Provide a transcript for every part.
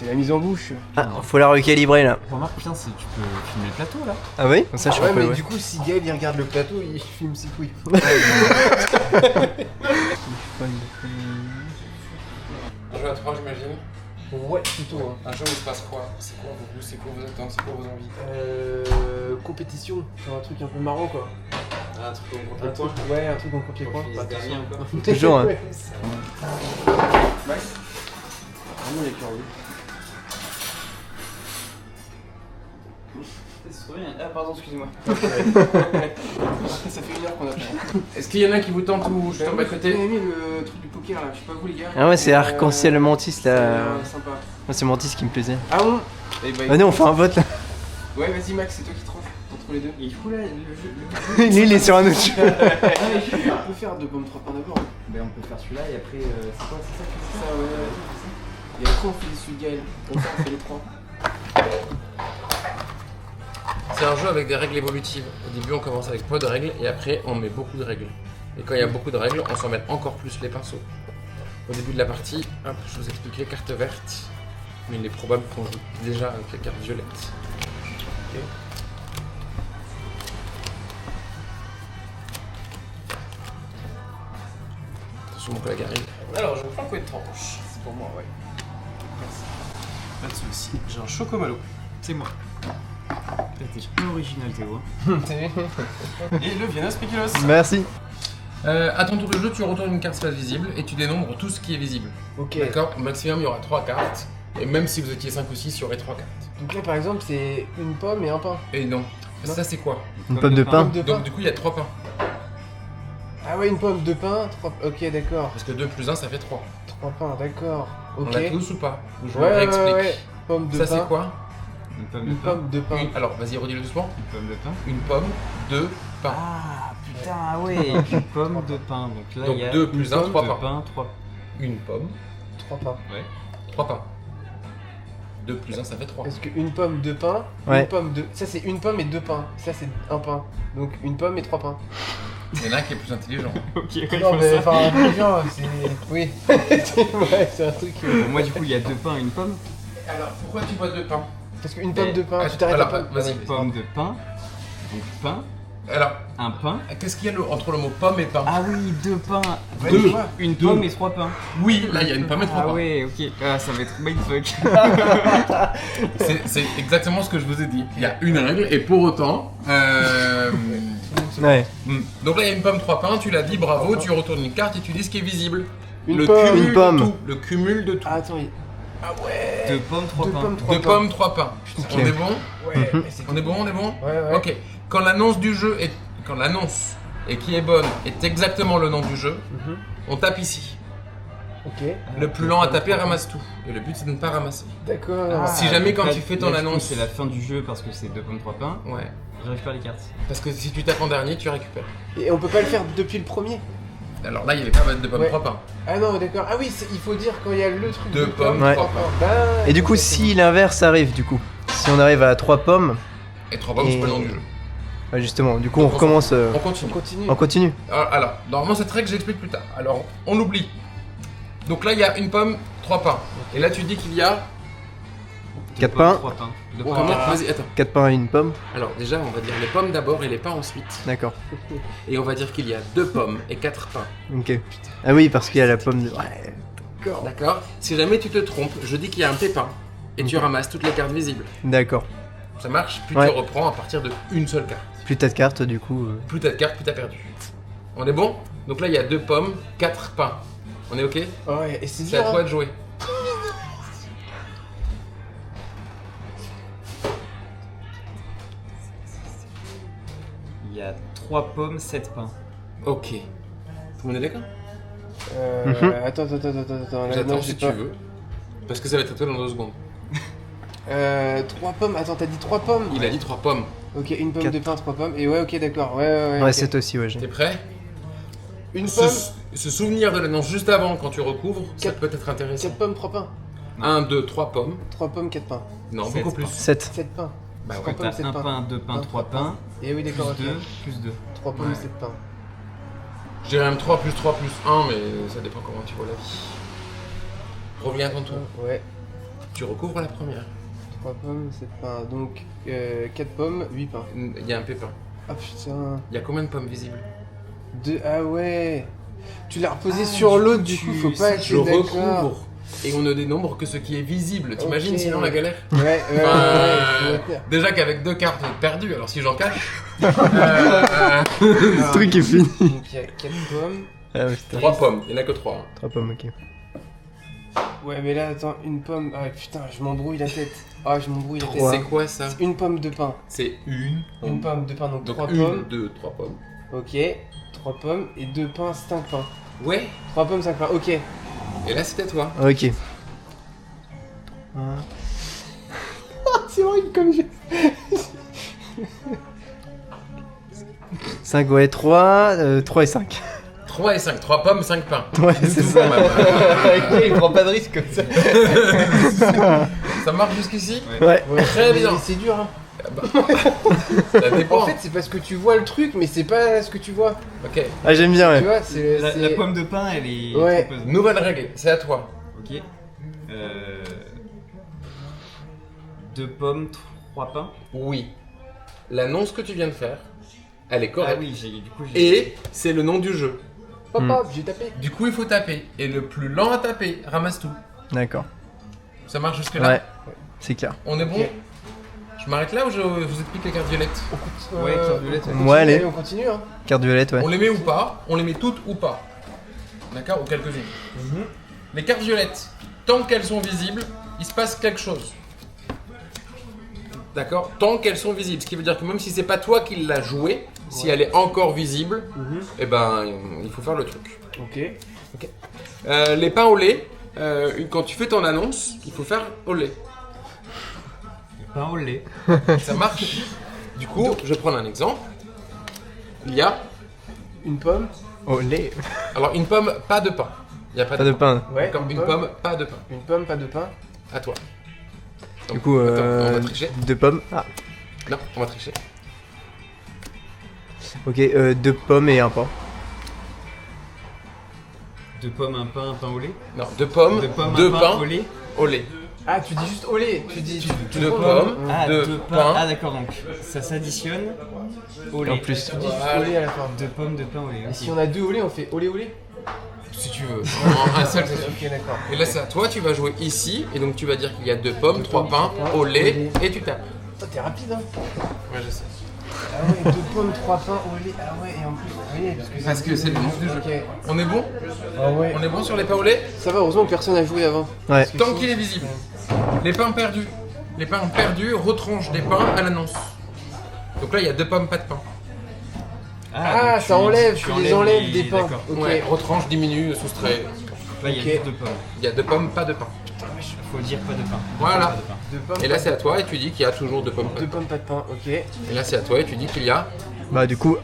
c'est la mise en bouche. Ah, faut la recalibrer là. Remarque, putain, tu peux filmer le plateau là. Ah oui? Ça je Ouais, crois mais ouais. du coup, si Gaël il regarde le plateau, il filme ses couilles. Un jeu à 3, j'imagine. Ouais, plutôt. Hein. Un jeu où il se passe quoi? C'est quoi vos goûts? C'est quoi vos attentes? C'est quoi vos envies? Compétition, genre un truc un peu marrant quoi. Ah, un truc au Un contre-point. truc, ouais, un truc en contre-point. Pas dernier encore. Toujours, hein. Ouais. Max? Vraiment les curieux. Ah, pardon, excusez-moi. Ça fait 1 heure qu'on attend. Est-ce qu'il y en a qui vous tentent ou je tombe à J'ai côté? aimé le truc du poker là, je sais pas vous les gars. Ah ouais, c'est Arc-en-Ciel Mantis là. Sympa. Moi, c'est Mantis qui me plaisait. Ah bon? Eh bah, Vas-y, on fait un vote là. Ouais, vas-y Max, c'est toi qui tranches entre les deux. Il fout là le jeu. Lui, il est sur un autre jeu. On peut faire 2 pommes 3 pains d'abord. Mais on peut faire celui-là et après, c'est quoi, c'est ça que tu Ça, ouais. Et après on fait les celui de Gaël. Comme ça on fait les 3. C'est un jeu avec des règles évolutives. Au début, on commence avec peu de règles et après, on met beaucoup de règles. Et quand il y a beaucoup de règles, on s'en met encore plus les pinceaux. Au début de la partie, hop, je vous explique les cartes vertes. Mais il est probable qu'on joue déjà avec les cartes violettes. Ok. Attention, mon collègue arrive. Alors, je prends quoi de tranche? C'est pour moi, ouais. Pas de soucis. J'ai un chocomalo. C'est moi. T'es pas original, Théo. Et le Vienna Spéculoos. Merci. À ton tour de jeu, tu retournes une carte space visible et tu dénombres tout ce qui est visible. Ok. D'accord? Au maximum, il y aura 3 cartes. Et même si vous étiez 5 ou 6, il y aurait 3 cartes. Donc là par exemple c'est une pomme et un pain. Et non. Ça, c'est quoi? Une pomme de pain. Pomme de pain. Donc, du coup, il y a 3 pains. Ah ouais, une pomme, 2 pains, 3... Ok, d'accord. Parce que 2 plus 1, ça fait 3. 3 pains, d'accord. Ok. On l'a tous ou pas? Ou je Ouais, me ouais, réexplique. ouais. Pomme de Ça, pain. c'est quoi? Une pomme de Une pain. pomme de pain. Alors, vas-y, redis-le doucement. Une pomme de pain. Une pomme, 2 pains. Ah, putain, ah ouais. Une pomme de pain. Donc là, Donc il y a 2 plus une 1, pomme 3 de pains. pain, 3. Une pomme, 3 pains. 3 pains. 2 plus 1, ça fait 3. Parce qu'une pomme, 2 pains, Ouais. une pomme, 2... Ça c'est une pomme et 2 pains. Ça c'est un pain. Donc une pomme et 3 pains. Il y en a un qui est plus intelligent. Ok, Non mais enfin, intelligent, c'est... Oui. Ouais, c'est un truc... Bon, moi, du coup, il y a 2 pains et une pomme. Alors, pourquoi tu bois 2 pains? Parce qu'une pomme, Et- 2 pains, Ah, tu t'arrêtes alors, pas. vas-y. Une pomme de pain. Donc pain. Alors, Un pain. qu'est-ce qu'il y a entre le mot pomme et pain? Ah oui, 2 pains. Ouais, Deux. tu vois. Une Deux. pomme et 3 pains. Oui, là, il y a une pomme et 3 Ah pains. ouais, ok. Ah, ça va être mindfuck. C'est exactement ce que je vous ai dit. Il y a une règle et pour autant... Ouais. Donc là, il y a une pomme, 3 pains, tu l'as dit, bravo, tu retournes une carte et tu dis ce qui est visible. Une le pomme. cumul Une pomme. de tout. Le cumul de tout. Ah attends, il... Ah ouais. 2 pommes, 3 2 pains. pommes, 3 Deux pains. pommes, 3 pains. On est bon? Ouais, mais c'est... On est bon, on est bon? Ouais, ouais. Ok. Quand l'annonce du jeu est... Quand l'annonce, et qui est bonne, est exactement le nom du jeu, Mhm. on tape ici. Ok, Le plus lent à taper ramasse tout. Et le but, c'est de ne pas ramasser. d'accord. Si jamais quand Là, tu fais ton là, je pense annonce- que c'est la fin du jeu parce que c'est 2 pommes, 3 pains. Ouais. J'arrive pas les cartes. Parce que si tu tapes en dernier, tu récupères. Et on peut pas le faire depuis le premier? Alors là, il n'y avait pas de pommes, Ouais. 3 pains. Ah non, d'accord. Ah oui, il faut dire quand il y a le truc. 2 pommes, Ouais. 3 pains. Bah, Et du coup, exactement. si l'inverse arrive, du coup, si on arrive à 3 pommes, Et 3 pommes, c'est pas le nom du jeu. ouais, justement, du coup, on recommence. On On continue. continue. On continue. Alors, normalement, cette règle, j'explique plus tard. Alors, on l'oublie. Donc là, il y a une pomme, 3 pains. Et là, tu dis qu'il y a... 4 pains. 3 pains. Deux Comment pommes. Vas-y, attends. 4 pains et une pomme. Alors, déjà, on va dire les pommes d'abord et les pains ensuite. D'accord. Et on va dire qu'il y a 2 pommes et 4 pains. Ok. Ah oui, parce qu'il y a la pomme de. Ouais. D'accord? Si jamais tu te trompes, je dis qu'il y a un pépin. Et tu ramasses toutes les cartes visibles. D'accord. Ça marche, puis Ouais. tu reprends à partir de une seule carte. Plus t'as de cartes, du coup. Plus t'as de cartes, plus t'as perdu. On est bon? Donc là, il y a 2 pommes, 4 pains. On est ok? Ouais, et c'est C'est à dur. toi Hein. de jouer. Il y a 3 pommes, 7 pains. Ok. Tout le monde est d'accord? Mhm. Attends. Là, non, J'attends j'ai si tu pas. veux. Parce que ça va être à toi dans 2 secondes. 3 pommes. Attends, t'as dit 3 pommes? Il a dit 3 pommes. Ok, une pomme, Quatre. 2 pains, 3 pommes. Et ouais, ok, d'accord. Ouais. Ouais, ok. c'est aussi, ouais. T'es prêt? Une pomme, Se souvenir de l'annonce juste avant quand tu recouvres, ça Quatre- peut être intéressant. 4 pommes, 3 pains. 1, 2, 3 pommes. 3 pommes, 4 pains. Non, Sept beaucoup plus. pains. 7. 7 pains. Bah Trois ouais. pommes, T'as 7 1 pains. pain, 2 pains, 3 pains. Et oui, Plus d'accord, ok. 2, plus 2. 3 pommes, Ouais. 7 pains. Je dirais même 3 plus 3 plus 1, mais ça dépend comment tu vois la vie. Reviens à ton tour. Ouais. Tu recouvres la première. 3 pommes, 7 pains. Donc 4 pommes, 8 pains. Il y a un pépin. Ah putain. Il y a combien de pommes visibles? 2. Ah ouais. Tu l'as reposé sur l'autre, du coup, faut pas être Je d'accord. recouvre. Et on ne dénombre que ce qui est visible. T'imagines Ok. sinon la galère? Ouais, Enfin, ouais. déjà qu'avec 2 cartes perdues, alors si j'en cache. Le truc est fini. Donc il y a 4 pommes. Ah ouais, putain. 3 pommes, il n'y en a que 3. 3 pommes, ok. Ouais, mais là, attends, une pomme. Ah putain, je m'embrouille la tête. Ah, je m'embrouille la tête. C'est quoi ça? C'est une pomme de pain. C'est une Une pomme de pain, donc Donc 3 une, pommes. 2, 3 pommes. Ok. 3 pommes et 2 pains, 5 pains. Ouais. 3 pommes, 5 pains, ok. Et là c'était toi. Ok. C'est horrible comme j'ai. 5, ouais, 3 et 5. 3 et 5, 3 pommes, 5 pains. Ouais, c'est ça. Il prend pas de risque comme ça. Ça marche jusqu'ici? Ouais. Très bien. Mais c'est dur, hein. Ça dépend. En fait, c'est parce que tu vois le truc, mais c'est pas ce que tu vois. Ok. Ah, j'aime bien, Tu ouais. vois, c'est. La pomme de pain, elle est. Ouais. très pesante. Nouvelle règle, c'est à toi. Ok. 2 pommes, 3 pains. Oui. L'annonce que tu viens de faire, elle est Ah correcte. oui, du coup j'ai. Et c'est le nom du jeu. Hop, Hmm. hop, j'ai tapé. Du coup, il faut taper. Et le plus lent à taper ramasse tout. D'accord. Ça marche jusque-là? Ouais. C'est clair. On est bon? Ok. Je m'arrête là ou je vous explique les cartes violettes? Ouais, carte violette, ouais. Ouais, allez. On continue, hein. Carte violette, ouais. On les met ou pas? On les met toutes ou pas? D'accord? Ou quelques-unes. Les cartes violettes, tant qu'elles sont visibles, il se passe quelque chose. D'accord? Tant qu'elles sont visibles. Ce qui veut dire que même si c'est pas toi qui l'as joué, si elle est encore visible, eh ben il faut faire le truc. Ok. Les pains au lait, quand tu fais ton annonce, il faut faire au lait. Pain au lait. Ça marche? Du coup, je vais prendre un exemple. Il y a, Une pomme. Oh, lait. alors une pomme, pas de pain. Il y a pas Pas de pain. Ouais. D'accord, une pomme, pas de pain. Une pomme, pas de pain. À toi. Du coup, Attends, on va tricher. 2 pommes. Ah, Non, on va tricher. ok, 2 pommes et un pain. 2 pommes, un pain au lait. Non, 2 pommes, 2 pommes, 2 un pain pains au lait. au lait. Ah, tu dis juste au lait. Tu dis. Tu 2 prends, pommes, Ah, 2 2 pains. pains. Ah d'accord, donc ça s'additionne au lait. En plus. Tu dis juste au lait à la fin. 2 pommes de pain au lait. Et si on a 2 au lait, on fait au lait au lait. Si tu veux. En un seul, c'est sûr. Ok, d'accord. Et là, c'est à toi, tu vas jouer ici. Et donc, tu vas dire qu'il y a 2 pommes, 3 pommes, pains, trois pains, au au lait. lait. Et tu tapes. Toi, t'es rapide, hein. Ouais, je sais. Ah ouais, 2 pommes, 3 pains au lait. Ah ouais, et en plus. Oui, Parce que c'est le nom du jeu. Ok. On est bon? Ah ouais. On est bon sur les pains au lait? Ça va, heureusement que personne n'a joué avant. Ouais. Tant qu'il est visible. Les pains perdus. Les pains perdus retranchent des pains à l'annonce. Donc là, il y a 2 pommes, pas de pain. Ah, donc ça enlève, tu les enlèves des pains. D'accord. Ok. Ouais, retranche, diminue, soustrait. Là, il y a Ok. juste 2 pommes. Il y a 2 pommes, pas de pain. Faut dire pas de pain. Voilà. Pas de pain. 2 pommes. Et là, c'est à toi et tu dis qu'il y a toujours 2 pommes. pas de 2 pain. pommes, pas de pain. Ok. Et là, c'est à toi et tu dis qu'il y a Bah, du coup,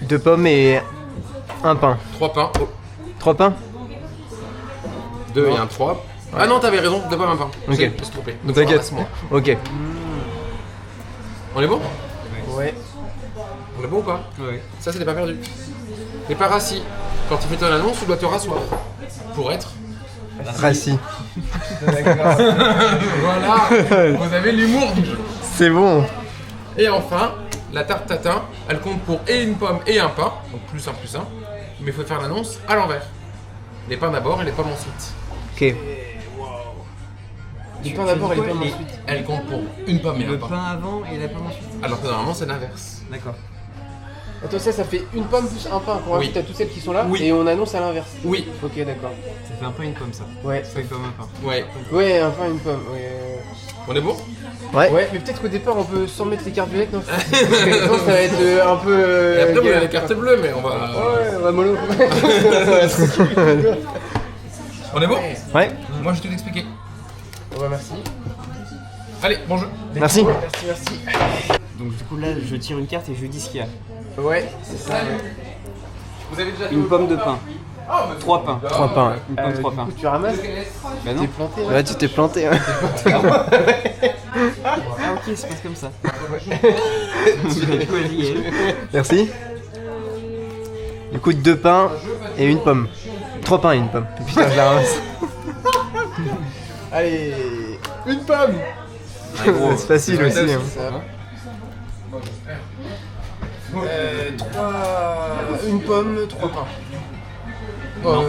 2 pommes et un pain. 3 pains. 3 pains? 2 et un 3. Ah non, t'avais raison, 2 pommes, un pain. Ok. Je me suis trompé. Donc, T'inquiète. ramasse-moi. Ok. On est bon? Ouais. On est bon ou pas? Ouais. Ça, c'était pas perdu. Les pains rassis. Quand tu fais ton annonce, tu dois te rasseoir. Pour être. Rassis. D'accord. Voilà. Vous avez l'humour du jeu. C'est bon. Et enfin, la tarte tatin, elle compte pour et une pomme et un pain. Donc plus un plus un. Mais il faut faire l'annonce à l'envers. Les pains d'abord et les pommes ensuite. Ok. Les pains d'abord et les quoi, pommes les- ensuite. Elle compte pour une pomme et Le un pain. pain avant et la pomme ensuite. Alors que normalement, c'est l'inverse. D'accord. Attends, ça fait une pomme plus un pain. Pour Oui. ensuite, t'as toutes celles qui sont là. Oui. Et on annonce à l'inverse. Oui. Ok, d'accord. Ça fait un pain, une pomme ça. Ouais. Ça fait comme un pain. Ouais. Ouais, un pain, une pomme. Ouais. On est bon? Ouais. Ouais, mais peut-être qu'au départ, on peut sans mettre les cartes violettes, non? Parce que sinon, ça va être un peu. Et après, on a galère. les cartes bleues, mais on va. Ouais, on va mollo. On est bon? Ouais. Moi, je vais tout expliquer. Bon bah merci. Allez, bon jeu. Merci. Merci. Donc du coup là, je tire une carte et je dis ce qu'il y a. Ouais, c'est ça. Vous avez déjà Une pomme de pain. 3 pains. 3 pains. Une pomme, 3 pains. Du coup, tu ramasses. Bah non. T'es planté. Ouais, tu t'es planté. Hein. Ah ok, ça passe comme ça. Tu l'as choisi, elle. Merci. Du coup, 2 pains et une pomme. 3 pains et une pomme. Putain, je la ramasse. Allez, une pomme. C'est facile aussi. Hein. Une pomme, 3 pains. Non.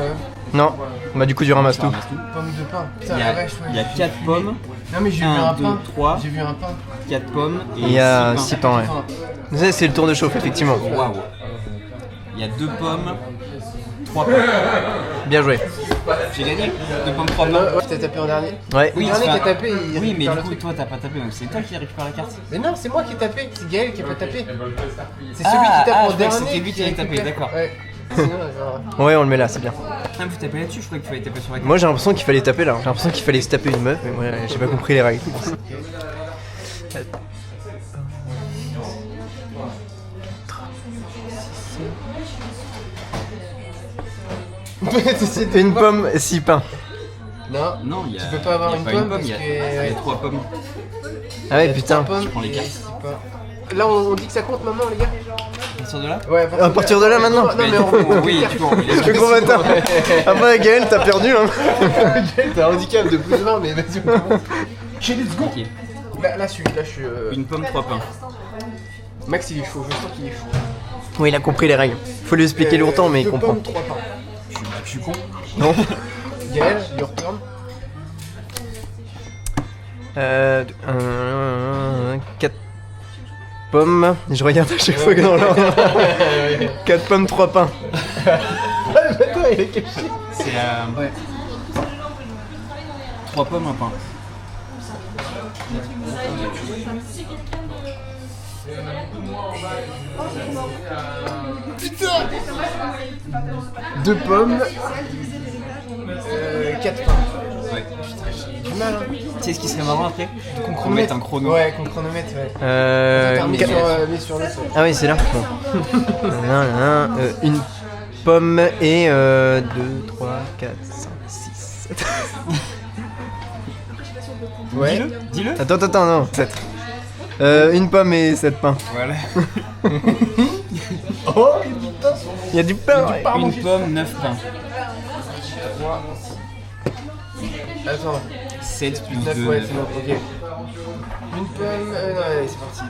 Non, bah du coup tu ramasses tout. Pomme de pain. Putain, Il y la a, vache, ouais. il y a 4 pommes, Non mais j'ai vu 1, un 2, pain. 3, J'ai vu un pain. 4 pommes et Il y a 6 6 pains. pains, ouais. Ça, c'est le tour de chauffe, effectivement. Waouh. Il y a 2 pommes, 3 pains. Bien joué. J'ai gagné 2 pommes, 3 pains. Ouais, t'as tapé en dernier. Ouais. Le dernier qui a tapé, il Oui, mais récupère du le coup, truc. toi t'as pas tapé, donc c'est toi qui récupère la carte. Mais non, c'est moi qui ai tapé, c'est Gaël qui a pas tapé. C'est Ah, celui qui tape je en croyais que dernier. c'était lui qui avait tapé, récupère. d'accord. Ouais. Sinon, genre. Ouais, on le met là, c'est bien. Ah, vous tapez là-dessus, je croyais qu'il fallait taper sur la carte. Moi j'ai l'impression qu'il fallait taper là. J'ai l'impression qu'il fallait se taper une meuf, mais moi j'ai pas compris les règles. Une pomme, 6 pains. Non. Non, il y a. Tu peux pas avoir il y a une pas pomme il y a, parce il y que- a 3 pommes. Ah ouais, Il y a putain. 3 pommes Je prends les et cartes. 6 pains. Là, on dit que ça compte maintenant, les gars. À partir de là Ouais, À partir de là, maintenant. Non, mais on. Oui, tu vois. Je comprends maintenant. Après Gaël, t'as perdu hein. T'as un handicap de plus de 20, mais vas-y, on commence. Chez let's go. Ok. Là, celui-là, je suis. Une pomme, 3 pains. Max, il est chaud, je sens qu'il est chaud. Oui, il a compris les règles. Faut lui expliquer longtemps, mais il 2 comprend. pommes, 3 pains. Je suis con. Non. Gaël, your turn. 4 pommes. Je regarde à chaque fois que dans l'ordre. 4 pommes, 3 pains. Attends, il est caché. C'est la. Ouais. 3 pommes, 1 pain. Putain 2 pommes. 4 pains. Ouais. Du mal, hein. Tu sais ce qui serait marrant après Qu'on chronomètre un chrono. Ouais, qu'on chronomètre, ouais. Attends, mets sur le sol. Ah oui, c'est là. Bon. Une pomme et 2, 3, 4, 5, 6, 7. Ouais. Dis-le. Attends, non, 7. Une pomme et 7 pains. Voilà. Oh, putain. Il y a du pain. Ouais. Une pomme, 9 pains. Attends. 7 plus 9, 2. ouais, c'est bon, ok. Une pomme. Non, allez, c'est parti.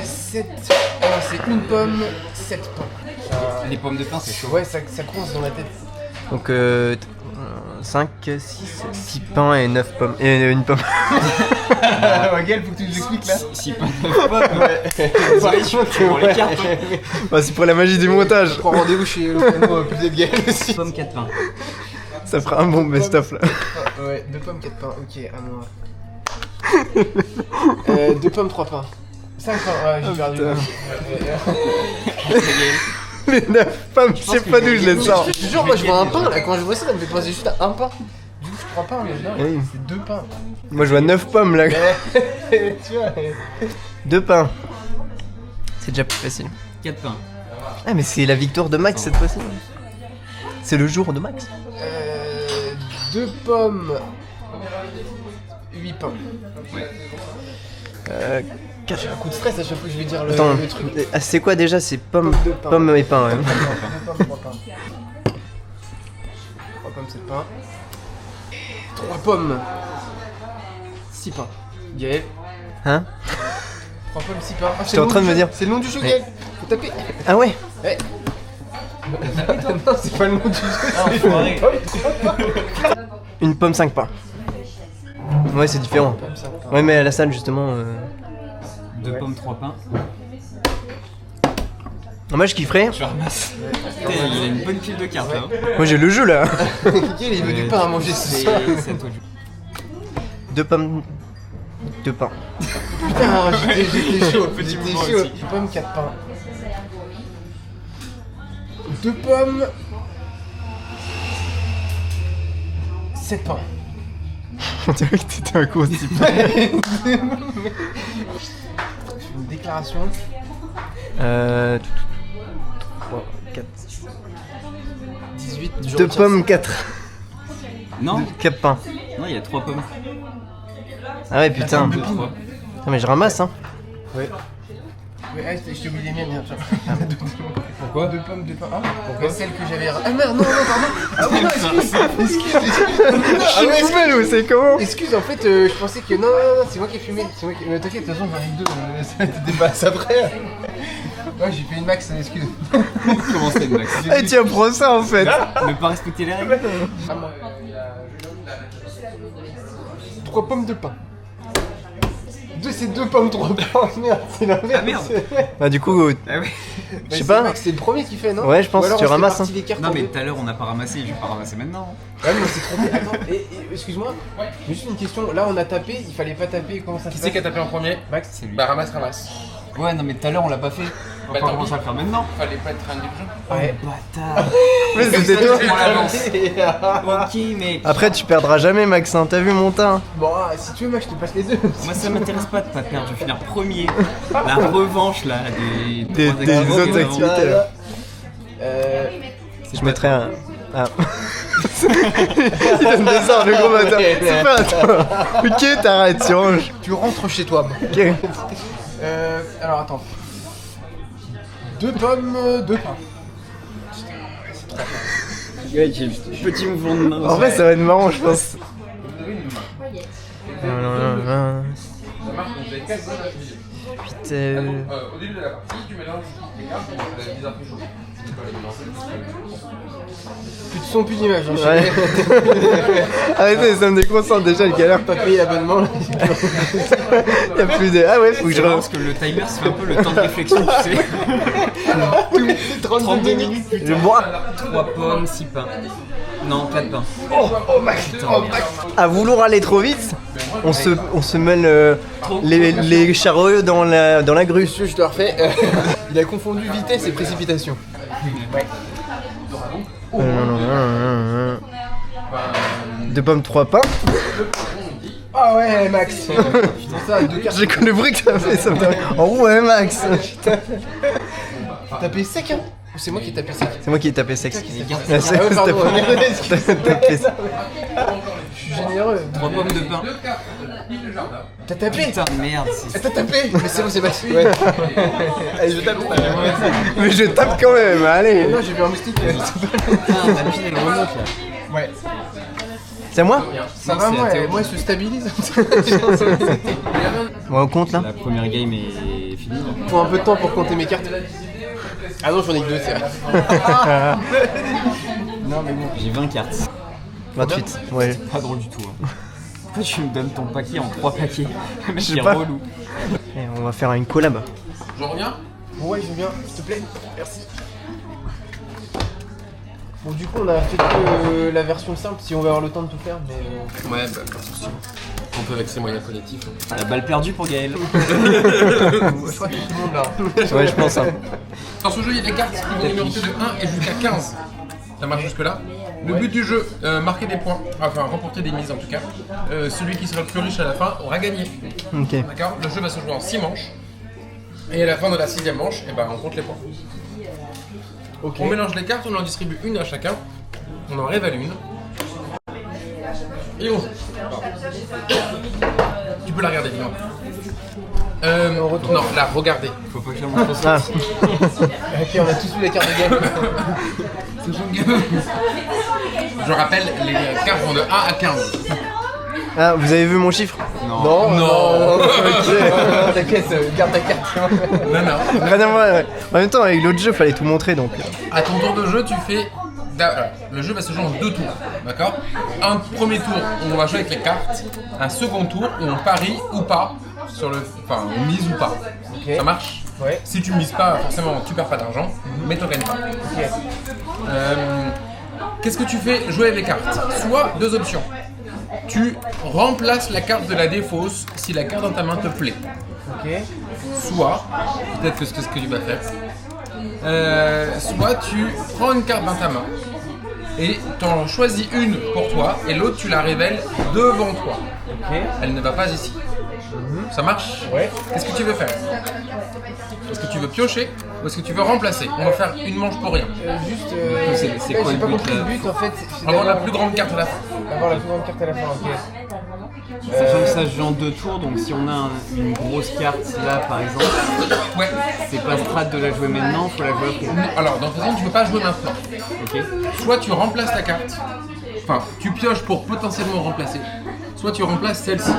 7. Alors, c'est une pomme, 7 pains. Les pommes de pain, c'est chaud. Ouais, ça coince dans la tête. Donc 5, 6 pains et 9 pommes. Et une pomme. Gaël, faut que tu nous expliques là. 6 pains, 9 pommes. Ouais. Désolé, je suis pour les cartes. hein. Bah, c'est pour la magie du montage. Je prends rendez-vous chez le plus de Gaël aussi. Pomme, 4 pains. Ça fera un bon best-of là. Ouais, 2 pommes, 4 pains, ok, à moi. 2 pommes, 3 pains. 5 pains, ouais, j'ai perdu. Les 9 pommes, je sais pas d'où je les sors. Je te jure, moi je vois un pain là, quand je vois ça, ça me fait penser juste à un pain. Du coup, je prends pas, mais non, Oui. c'est 2 pains. Moi je vois 9 pommes là. Tu vois, 2 pains. C'est déjà plus facile. 4 pains. Ah mais c'est la victoire de Max cette fois-ci. C'est le jour de Max. 2 pommes, 8 pains. J'ai un coup de stress à chaque fois que je vais dire le truc. Ah, c'est quoi déjà? C'est pommes, Pomme de pain. pommes et pain. Ouais. 2 pommes, 3 pains. 3 pommes, 7 pains. 3 pommes, 6 pains. Gaël. Hein? 3 pommes, 6 pains. Ah, J'étais en train de me dire. C'est le nom du jeu, Gaël. Faut taper. Ah ouais? Ouais. Non, c'est pas le nom du jeu. Une pomme, 5 pains. Ouais, c'est différent. Ouais, mais à la salle justement. 2 pommes, 3 pains. Moi je kifferais. Je ramasse. Putain, il a une bonne pile de cartes là. Moi j'ai le jeu là. Gaël, il veut du pain à manger ce soir. C'est à toi. 2 pommes. 2 pains. Putain, j'étais chaud. Petit J'étais mouvement chaud. aussi. 2 pommes, 4 pains. 2 pommes. 7 pains. On dirait que t'étais un gros type. Je fais une déclaration. 3, 4. 18. 2 pommes, 4. Non, 4 pains. non, il y a 3 pommes. Ah ouais, putain. 2, 3. Non, mais je ramasse hein. Ouais. Ouais, je t'ai oublié les miennes, tiens. Pourquoi? 2 pommes, 2 pains. Ah, pourquoi? Celle que j'avais. Ah merde, non, pardon. Ah oui, non, excuse. Ah ouais, nous, c'est comment? Excuse, en fait, je pensais que. Non, c'est moi qui ai fumé. C'est moi qui. Mais t'inquiète, de toute façon, j'en ai que 2. Ça te dépasse après. Ouais, j'ai fait une max, excuse. Comment c'était Max? Eh, tu apprends ça en fait. Ne pas respecter les règles. À moi. 3 pommes de pain. C'est 2 pommes, 3 pains. Merde, c'est l'inverse. Ah, merde. Bah, du coup, Ah oui. je sais pas. Max, c'est le premier qui fait, non? Ouais, je pense Ou alors que tu on fait ramasses, partie hein. des cartes Non en mais deux. tout à l'heure on n'a pas ramassé, je vais pas ramasser maintenant. Ouais, mais on s'est trompé. Attends, excuse-moi. Juste une question. Là, on a tapé. Il fallait pas taper. Comment ça se Qui passe? c'est qui a tapé en premier? Max, C'est lui. Bah ramasse. Ouais non mais tout à l'heure on l'a pas fait. On va Bah, pas tant commencer pis. à le faire maintenant. Fallait pas être indulgent. Ouais. Bâtard. Mais c'était toi. On l'avance. Ok mais Après, tu perdras jamais, Max, hein. T'as vu mon teint? Bon, si tu veux, Max, je te passe les deux. moi ça m'intéresse pas de pas perdre, je vais finir premier. La revanche là Des trois autres activités avant. activités. là. Euh. Je mettrais un. Ah. Il donne des ordres, le gros bâtard. C'est pas à toi. Ok, t'arrêtes, tu ranges. Tu rentres chez toi. Ok. Alors attends. 2 pommes, 2 pains. Ouais, j'ai petit mouvement de main. En vrai, ça va être marrant, je pense. Ça marche, donc vous avez 4 bonnes activités. Au début de la partie, tu mélanges les cartes pour la mise à prix chaud. Tu peux les mélanger. Plus de son, plus d'image. Hein, Ouais. Arrêtez, ça me déconcentre déjà, le galère. pas payé l'abonnement. Là. Y'a plus de. Ah ouais, faut que Je je pense que le timer c'est un peu le temps de réflexion, tu sais. 32 minutes. Je bois. 3 pommes, 6 pains. Non, 4 pains. Oh Max. Putain, Oh merde. Max. À vouloir aller trop vite, on se mêle les chariots dans la grue. Monsieur, je te refais. Il a confondu vitesse et précipitation. Deux pommes, 3 pains. Ah ouais, Max. Putain, ça, 2 cartes. J'ai connu le bruit que ça fait, ça me fait. Oh ouais, Max. T'as tapé sec, hein? Ou c'est moi qui ai tapé sec? C'est moi qui ai tapé sexe. Ah ouais, pardon. T'as tapé ça. Je suis généreux. 3 pommes de pain. T'as tapé? Putain, merde. T'as tapé? Mais c'est bon, c'est Max. Ouais. Allez, je tape. Mais je tape quand même, allez. Non, j'ai vu un moustique. Putain, la pile elle remonte là. Ouais. C'est à moi? Ça Non, va, c'est moi, à Théo. moi, je se stabilise. Bon, on compte là. La première game est finie. Faut un peu de temps pour compter mes cartes. Ah non, j'en ai que 2, c'est vrai. Non, mais bon. J'ai 20 cartes. 28, ouais. Pas drôle du tout. Hein. Pourquoi tu me donnes ton paquet en 3 paquets? Le mec sais il est pas. relou. Et on va faire une collab. Je reviens. Ouais, je veux bien, s'il te plaît. Merci. Bon, du coup, on a fait que la version simple si on va avoir le temps de tout faire, mais. Ouais, bah pas de soucis. On peut avec ses moyens collectifs. La balle perdue pour Gaël. Je crois que tout le monde là. Ouais, je pense. Hein. Dans ce jeu, il y a des cartes qui vont numéroter de 1 et jusqu'à 15. Ça marche jusque-là. Le but du jeu, marquer des points, enfin remporter des mises en tout cas. Celui qui sera le plus riche à la fin aura gagné. Ok. D'accord? Le jeu va se jouer en 6 manches. Et à la fin de la 6ème manche, eh ben, on compte les points. Ok. On mélange les cartes, on en distribue une à chacun. On en révèle une. Et on joue. Tu peux la regarder, dis-moi. Non, la regarder. Faut pas que je la montre ça. Ah, Ok, on a tous vu la carte de game. Je rappelle, les cartes vont de 1 à 15. ah, vous avez vu mon chiffre? Non, Non. Ok. T'inquiète, garde ta carte. Non, non. Rien à voir, ouais. En même temps, avec l'autre jeu, fallait tout montrer donc. À ton tour de jeu, tu fais. Alors, le jeu va se jouer en 2 tours, d'accord? Un premier tour où on va jouer avec les cartes, un second tour où on parie ou pas sur le. Enfin, on mise ou pas. Ok. Ça marche? Ouais. Si tu mises pas, forcément, tu perds pas d'argent, mais tu gagnes pas. Ok. Qu'est-ce que tu fais? Jouer avec les cartes. Soit 2 options. Tu remplaces la carte de la défausse si la carte dans ta main te plaît. Ok. Soit, peut-être que c'est ce que tu vas faire, soit tu prends une carte dans ta main et t'en choisis une pour toi et l'autre tu la révèles devant toi. Ok. Elle ne va pas ici. Ça marche? Ouais. Qu'est-ce que tu veux faire? Est-ce que tu veux piocher ou est-ce que tu veux remplacer? On va faire une manche pour rien. Juste. C'est ouais, quoi j'ai le pas but, compris là le but en fait. C'est Avoir la d'avoir- plus grande carte à la fin. Avoir la plus grande carte à la fin, ok. Sachant que ça se joue en 2 tours, donc si on a une grosse carte là par exemple, Ouais. c'est pas strat de la jouer maintenant, faut la jouer après. Alors, dans toute façon, tu peux pas jouer maintenant. Ok. Soit tu remplaces ta carte, enfin, tu pioches pour potentiellement remplacer, soit tu remplaces celle-ci.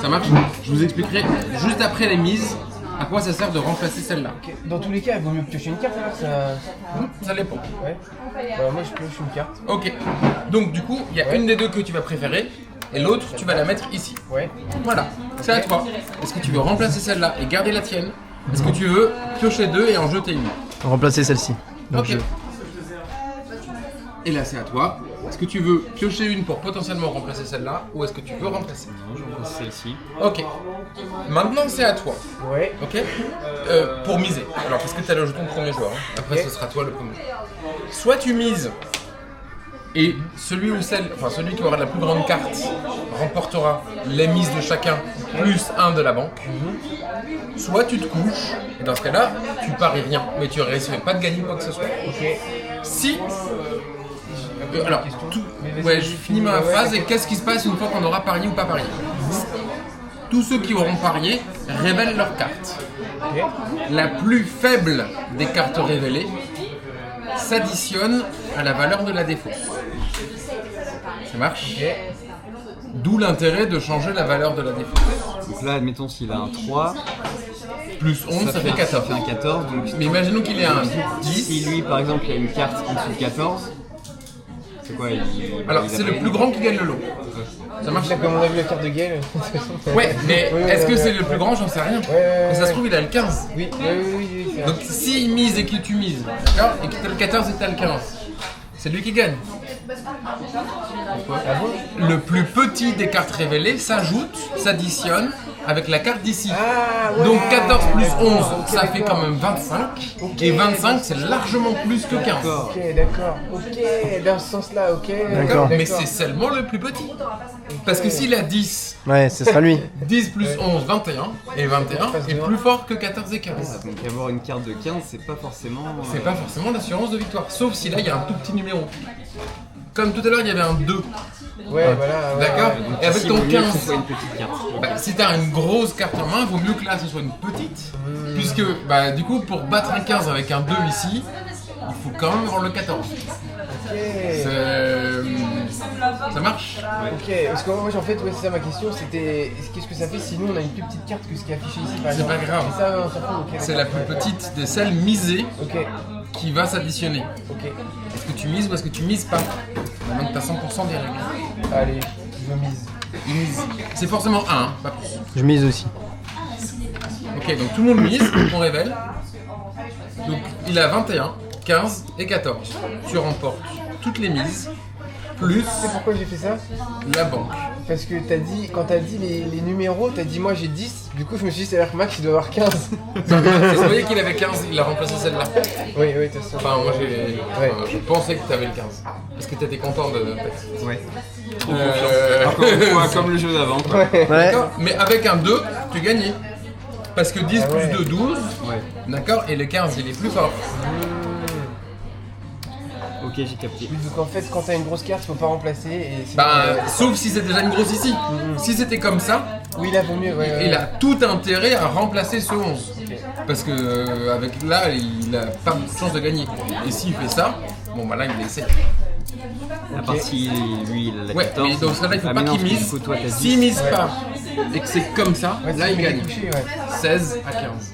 Ça marche? Je vous expliquerai juste après les mises à quoi ça sert de remplacer celle-là. Ok. Dans tous les cas, il vaut mieux piocher une carte alors ça. Ça dépend. Ouais. Bah, moi je pioche une carte. Ok. Donc, du coup, il y a Ouais. une des deux que tu vas préférer et l'autre, tu vas la mettre ici. Ouais. Voilà, c'est à toi. Est-ce que tu veux remplacer celle-là et garder la tienne? Est-ce que tu veux piocher deux et en jeter une? Remplacer celle-ci. Donc Ok. Et là, c'est à toi. Est-ce que tu veux piocher une pour potentiellement remplacer celle-là ou est-ce que tu veux remplacer? Non, je remplace celle-ci. Ok. Maintenant, c'est à toi. Ouais. Ok. Pour miser. Alors, parce que tu as le jeton premier joueur. Hein. Après, ce sera toi le premier. Soit tu mises et celui ou celle, enfin celui qui aura la plus grande carte remportera les mises de chacun plus un de la banque. Soit tu te couches et dans ce cas-là, tu paries rien, mais tu risquerais pas de gagner quoi que ce soit. Ok. Si alors, ouais, je finis ma phrase et qu'est-ce qui se passe une fois qu'on aura parié ou pas parié? Tous ceux qui auront parié révèlent leurs cartes. Ok. La plus faible des cartes révélées s'additionne à la valeur de la défausse. Ça marche? Ok. D'où l'intérêt de changer la valeur de la défausse. Donc là, admettons s'il a un 3, Plus 11, ça fait 14. Ça fait un 14, donc Mais imaginons qu'il ait un si 10. lui par exemple il a une carte en dessous de 14, c'est quoi Alors, il a c'est pas le plus grand qui gagne le lot. Ça marche? Là, comme on a vu la carte de Gale. Ouais, mais Oui, oui, est-ce que oui, c'est oui. le plus grand? J'en sais rien. ouais, Mais ça se ouais. trouve, il a le 15. Oui, oui. c'est Donc vrai. s'il mise et que tu mises, d'accord, et que tu as le 14 et que tu as le 15, c'est lui qui gagne. Ah bon? Le plus petit des cartes révélées s'ajoute, s'additionne avec la carte d'ici. Ah ouais. Donc 14 plus 11, Ok, ça fait d'accord. quand même 25. Ok. Et 25, c'est largement plus que 15. Ok, d'accord. Ok, dans ce sens-là, ok. D'accord. Mais c'est seulement le plus petit. Parce que s'il a 10, Ouais, ce sera lui. 10 plus 11, 21. Et 21 est plus fort que 14 et 15. Donc avoir une carte de 15, c'est pas forcément. C'est pas forcément l'assurance de victoire. Sauf si là, il y a un tout petit numéro. Comme tout à l'heure, il y avait un 2. Ouais, voilà. ouais, D'accord? ouais. Et avec Si, ton vaut mieux que 15, ce soit une petite carte. bah, si t'as une grosse carte en main, il vaut mieux que là ce soit une petite. Puisque, bah, du coup, pour battre un 15 avec un 2 ici, il faut quand même avoir le 14. Ok. Ça marche? Ok, parce que moi en fait, ouais, c'est ça ma question, c'était qu'est-ce que ça fait si nous on a une plus petite carte que ce qui est affiché ici par C'est exemple? pas grave. Et ça, on s'en fout, ok. C'est la plus petite de celles misées Ok, qui va s'additionner. ok. Est-ce que tu mises ou est-ce que tu mises pas? Maintenant que t'as 100% des règles. Allez, je mise. Mise. C'est forcément 1, pas plus. Je mise aussi. Ok, donc tout le monde mise, on révèle. Donc il a 21, 15 et 14. Tu remportes toutes les mises, plus Tu sais pourquoi j'ai fait ça? la banque. Parce que t'as dit, quand t'as dit les numéros, t'as dit moi j'ai 10, du coup je me suis dit c'est-à-dire que Max il doit avoir 15. Vous voyez qu'il avait 15, il a remplacé celle-là. Oui, t'as ça. Enfin, moi je pensais que tu avais le 15. Parce que tu étais content de. Ouais. Encore Encore une fois, comme le jeu d'avant. quoi. Ouais. D'accord. Mais avec un 2, tu gagnais. Parce que 10 Ah ouais. plus 2, 12. Ouais. D'accord. Et le 15, il est plus fort. Ok, j'ai capté. Donc en fait, quand t'as une grosse carte, faut pas remplacer et sinon, Bah, sauf si c'est déjà une grosse ici. Si c'était comme ça, oui, là vaut mieux, ouais. il a tout intérêt à remplacer ce 11. Parce que avec là, il a pas beaucoup de chance de gagner. Et s'il fait ça, bon bah là il essaie. À part si lui il a la Ouais, 14. mais dans ce cas-là, il faut Ah, pas mais non, qu'il parce que mise. du coup, toi, t'as 10. S'il mise pas et que c'est comme ça, Ouais, là si il tu mets gagne. les touchés, ouais. 16 à 15.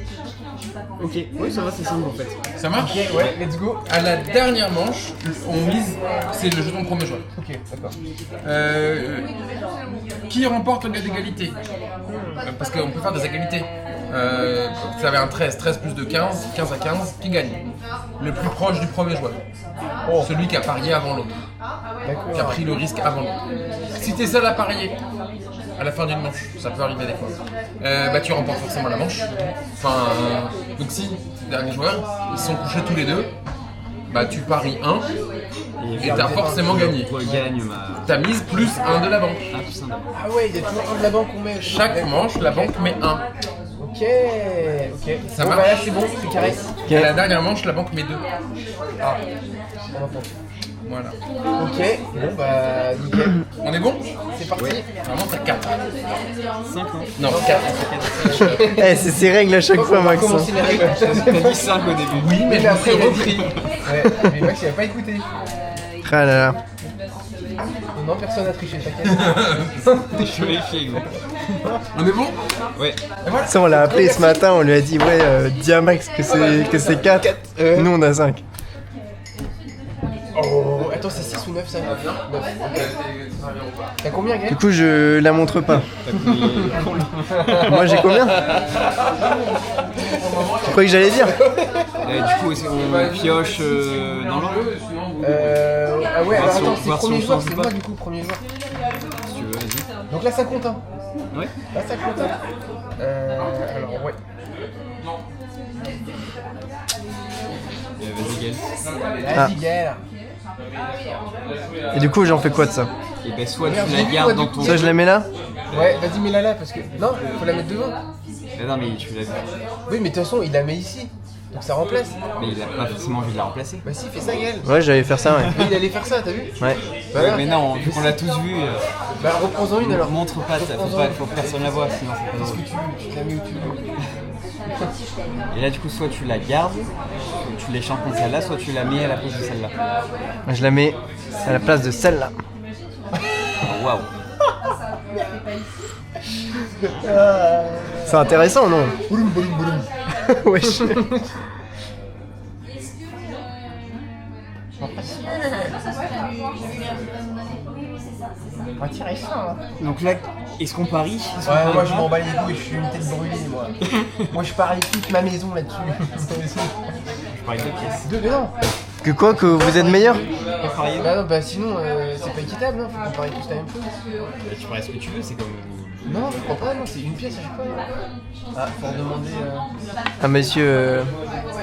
Ok, oui, ça va, c'est simple en fait. Ça marche? Ok, ouais, let's go. À la dernière manche, on mise, c'est le jeton premier joueur. Ok, d'accord. Qui remporte le gars d'égalité? Parce qu'on peut faire des égalités. Ça avait un 13, 13 plus de 15, 15 à 15, qui gagne? Le plus proche du premier joueur. Oh. Celui qui a parié avant l'autre, qui a D'accord. pris le risque avant l'autre. Si t'es seul à parier, à la fin d'une manche, ça peut arriver des fois, bah tu remportes forcément la manche. Enfin, donc si les derniers joueurs, ils sont couchés tous les deux, bah tu paries 1 et t'as forcément gagné. Toi, gagne ma. T'as mise plus 1 de la banque. Ah, tout ça, d'accord. Ah ouais, il y a toujours un de la banque qu'on met. Chaque manche, la banque met 1. Ok, ok. Ça bon, marche. bah là c'est bon, c'est carré. Et à la dernière manche, la banque met 2. Ah, on va faire. Voilà. Ok, bon bah nickel. On est bon? C'est parti. Vraiment, t'as 4. 5 non? Non, 4. Eh, c'est ses règles à chaque fois, On va Max. commencer les règles. T'as dit 5 au début. Oui, mais je me après suis il a repris. dit. Ouais, mais Max il a pas écouté. Ah là là. Non, personne n'a triché, t'inquiète. T'es cholifié, gros. On est bon? Ouais. Et voilà. Ça, on l'a appelé ce matin, on lui a dit, ouais, dis à Max que c'est 4. Nous, on a 5. Oh, attends, c'est 6 ou 9 ça? 9. T'as combien, Gaël? Du coup, je la montre pas. T'as pris... Moi, j'ai combien? Tu croyais que j'allais dire? Du coup, on pioche dans l'ordre Ah ouais, alors Voir si on- attends, c'est voir si premier on joueur, change c'est ou pas. moi du coup, premier joueur. si tu veux, vas-y. Donc là ça compte, hein. Ouais. Là ça compte, hein. Alors ouais. Vas-y, Gaël. Vas-y, Gaël. Et du coup, j'en fais quoi de ça? Et ben, soit Merde, tu j'ai la vu, gardes quoi, dans du ton. coup. Ça, je la mets là? Ouais, vas-y, mets-la là parce que. Non, faut la mettre devant. Ah non, mais tu l'as vu. Oui, mais de toute façon, il la met ici. Donc ça remplace. Mais il a pas forcément envie de la remplacer. Bah si, fais ça, Gaël. Ouais, j'allais faire ça, ouais. Oui, il allait faire ça, t'as vu? Ouais. Bah, Ouais, là. mais non, vu qu'on l'a tous vu, Bah reprends-en une alors. montre pas, ça, faut que personne la voit, sinon c'est pas Ce que drôle. tu te la mets où tu veux. Et là, du coup, soit tu la gardes, tu l'échanges contre celle-là, soit tu la mets à la place de celle-là. Je la mets à la place de celle-là. Oh, waouh! C'est intéressant, non? Boulum, boulum, boulum. Wesh. Intéressant, hein. Donc là, est-ce qu'on parie? Ouais, moi je m'en bats les couilles, je suis une tête brûlée, moi. Moi je parie toute ma maison là-dessus. Je parie 2 pièces. Deux, mais non. Que quoi? Que vous êtes meilleur? Bah non, bah sinon c'est pas équitable, hein. Faut qu'on parie tous la même chose. Tu paries ce que tu veux, c'est comme. Non, je crois pas, non, c'est une pièce à chaque fois. Ah, faut demander. Ah, monsieur.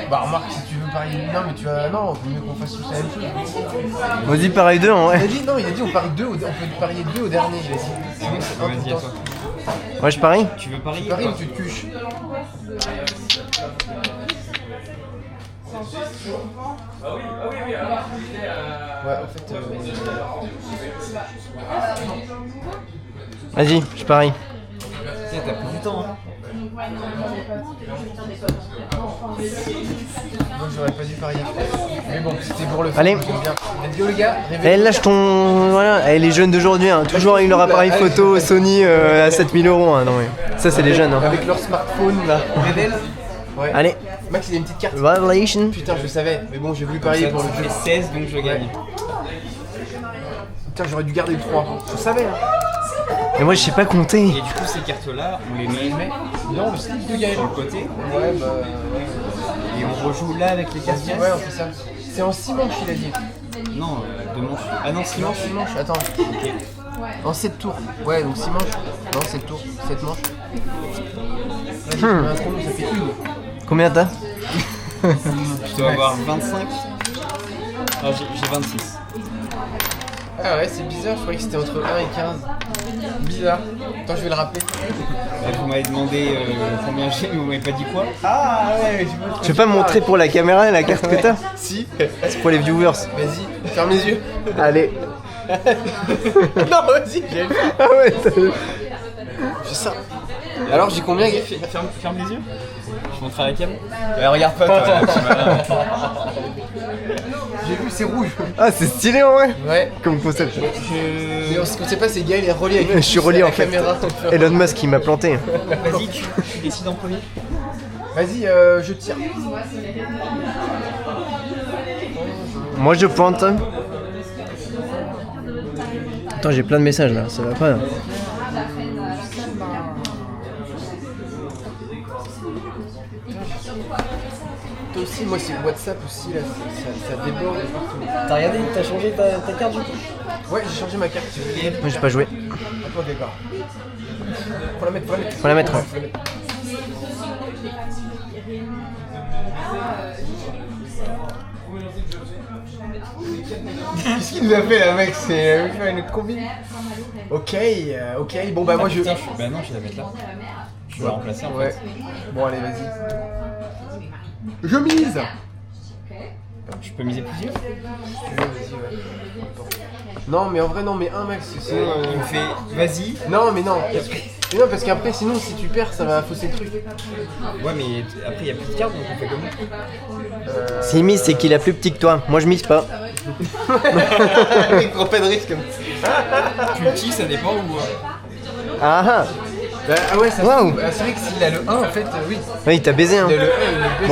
Bah remarque, si tu veux parier. Non, mais tu vas. Non, vaut mieux qu'on fasse tous la même chose. On dit pareil 2, hein, Il a ouais. dit, non, il a dit on parie deux, on peut parier deux au dernier, il a dit. Sinon c'est un Vas-y, tout à le toi. temps. Ouais, je parie. Tu veux parier? Tu paries ou tu te cuches? Ouais, en fait. Vas-y, je parie. T'as pris du temps, hein. Moi j'aurais pas dû parier. Mais bon, c'était pour le fun. Allez. J'aime bien. Let's go les gars, Eh, réveillez. lâche ton. Voilà, eh, les jeunes d'aujourd'hui, hein. Toujours avec leur appareil photo Sony à 7000 €. Hein. Non, mais ça, c'est les jeunes. Hein. Avec leur smartphone là. Révèle. Ouais. Allez, Max il a une petite carte. Revelation. Putain, je savais. Mais bon, j'ai voulu parier pour le Je jeu. fais 16, donc je gagne. Putain, j'aurais dû garder le 3. Je savais. Hein. Mais moi, je sais pas compter. Et du coup, ces cartes-là, on les met Non, le slip de Gaël. sur le côté Ouais, bah. et on rejoue là avec les cartes. Ouais, on fait ça. C'est en 6 manches, il a dit. Non, 2 manches. Ah non, 6 Non, manches. 6 manches, attends. Ok. En 7 tours. Ouais, donc 6 manches. Non, 7 tours. 7 manches. Là, j'ai fait un trou, ça fait une. Combien t'as? Je dois avoir 25. Ah, j'ai 26. Ah ouais, c'est bizarre, je croyais que c'était entre 1 et 15. Bizarre. Attends, je vais le rappeler. Vous m'avez demandé combien j'ai, mais vous m'avez pas dit quoi. Ah ouais, je veux Tu veux pas me montrer pour la caméra la carte que t'as? Si. C'est pour les viewers. Vas-y, ferme les yeux. Allez. Non, vas-y, j'ai le faire. Ah ouais, Fais ça. Alors, j'ai combien, Gaël? Ferme les yeux. Je montre à la cam. Regarde pas, toi. Petit malin. J'ai vu, c'est rouge. Ah, c'est stylé en vrai. Ouais. Comme concept. Mais ce qu'on sait pas, c'est Gaël est relié avec Je suis relié la en fait. caméra. Elon Musk, il m'a planté. Vas-y, tu décides en premier. Vas-y, je tire. Moi, je pointe. Attends, j'ai plein de messages là, ça va pas. Là. Toi aussi, moi, c'est le WhatsApp aussi, là. Ça déborde de partout. T'as regardé, t'as changé ta carte du coup? Ouais, j'ai changé ma carte. Moi, j'ai pas joué. Attends, d'accord. Faut la mettre, faut la mettre. Faut la mettre, ouais. Faut la mettre. Qu'est-ce qu'il nous a fait là, mec? C'est une combine. Ok, ok. Bon, bah, moi, je. Bah non, je vais la mettre là. Je vais la remplacer en Ouais. fait. Bon, allez, vas-y. Je mise. Je peux miser plusieurs. Si tu veux, vas-y, ouais. Non, mais en vrai, non, mais un max. Sinon, Il me fait vas-y. Non, mais non. Mais non, parce qu'après, sinon, si tu perds, ça va fausser le truc. Ouais, mais après, il y a plus de cartes, donc on fait comment? S'il mise, c'est qu'il a plus petit que toi. Moi, je mise pas. Il prend pas de risque comme ça. Petit, ça dépend ou. Ah ah. Bah, ah ouais, ça Waouh. c'est vrai que s'il a le 1, en fait, oui. Ouais, il t'a baisé, hein. Il a le 1,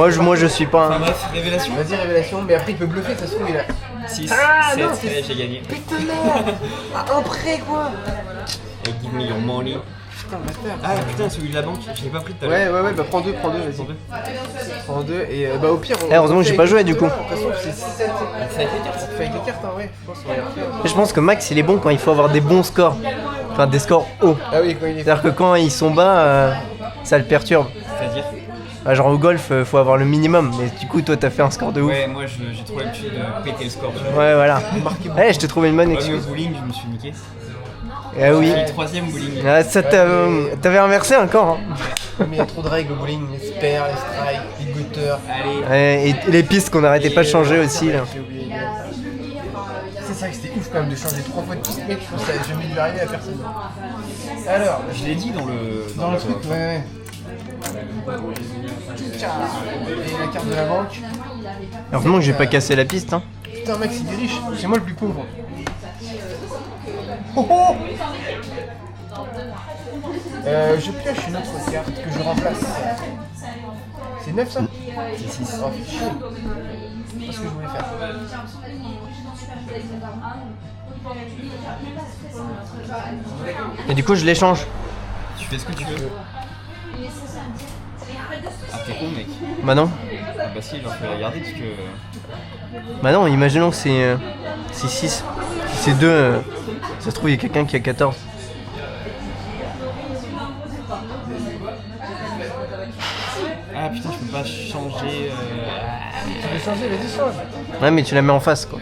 il le Moi, je suis pas. Enfin Hein. bref, révélation. Vas-y, révélation, mais après, il peut bluffer, ça se trouve, il a. 6, Ah, 7, non, c'est- ouais, j'ai gagné. Putain, merde. Ah, un prêt, quoi. Hey, give me your money. Putain, bâtard. Ah putain, celui de la banque, je l'ai pas pris tout à l'heure. Ouais, bah prends deux, vas-y. Prends deux, et bah au pire. Eh, heureusement que j'ai pas joué, du coup. De toute façon, c'est 7. C'est avec les cartes. Ça fait avec les cartes, hein, ouais. Je pense qu'on va y refaire. Je pense que Max, il est bon quand il faut avoir des bons scores. Enfin, des scores hauts. Ah oui, quand il est. C'est-à-dire que quand ils sont bas, ça le perturbe. C'est-à-dire. Bah, genre au golf, faut avoir le minimum. Mais du coup, toi, t'as fait un score de ouf. Ouais, moi j'ai trop l'habitude de péter le score. Ouais, voilà. Eh, je t'ai trouvé une bonne Moi, au excuse. bowling, je me suis niqué. Ah oui. Je suis 3ème bowling. Ah, ça t'avais inversé encore. Hein. Mais il y a trop de règles au bowling, les spares, les strikes, les gutters. Allez. Ouais, et les pistes qu'on n'arrêtait pas de changer aussi là. J'ai oublié. C'est vrai que c'était ouf quand même de changer 3 fois de piste, mec. Je pense que ça n'a jamais dû arriver à personne. Alors, Je l'ai dit dans le. dans le truc, ouais. Et la carte de la banque. Heureusement que j'ai pas cassé la piste. Hein. Putain, mec, c'est des riches. C'est moi le plus pauvre. Oh oh. Je pioche une autre carte que je remplace. C'est 9 ça? C'est 6. Oh, chier. C'est pas ce que je voulais faire. Et du coup, je l'échange. Tu fais ce que tu veux. Ah, t'es con, mec. Bah non. Ah, bah si, j'en fais regarder parce que. Bah non, imaginons que c'est 6. Si c'est 2, ça se trouve, il y a quelqu'un qui a 14. Ah putain, je peux pas changer. Tu veux changer? Vas-y, change. Ouais, mais tu la mets en face quoi.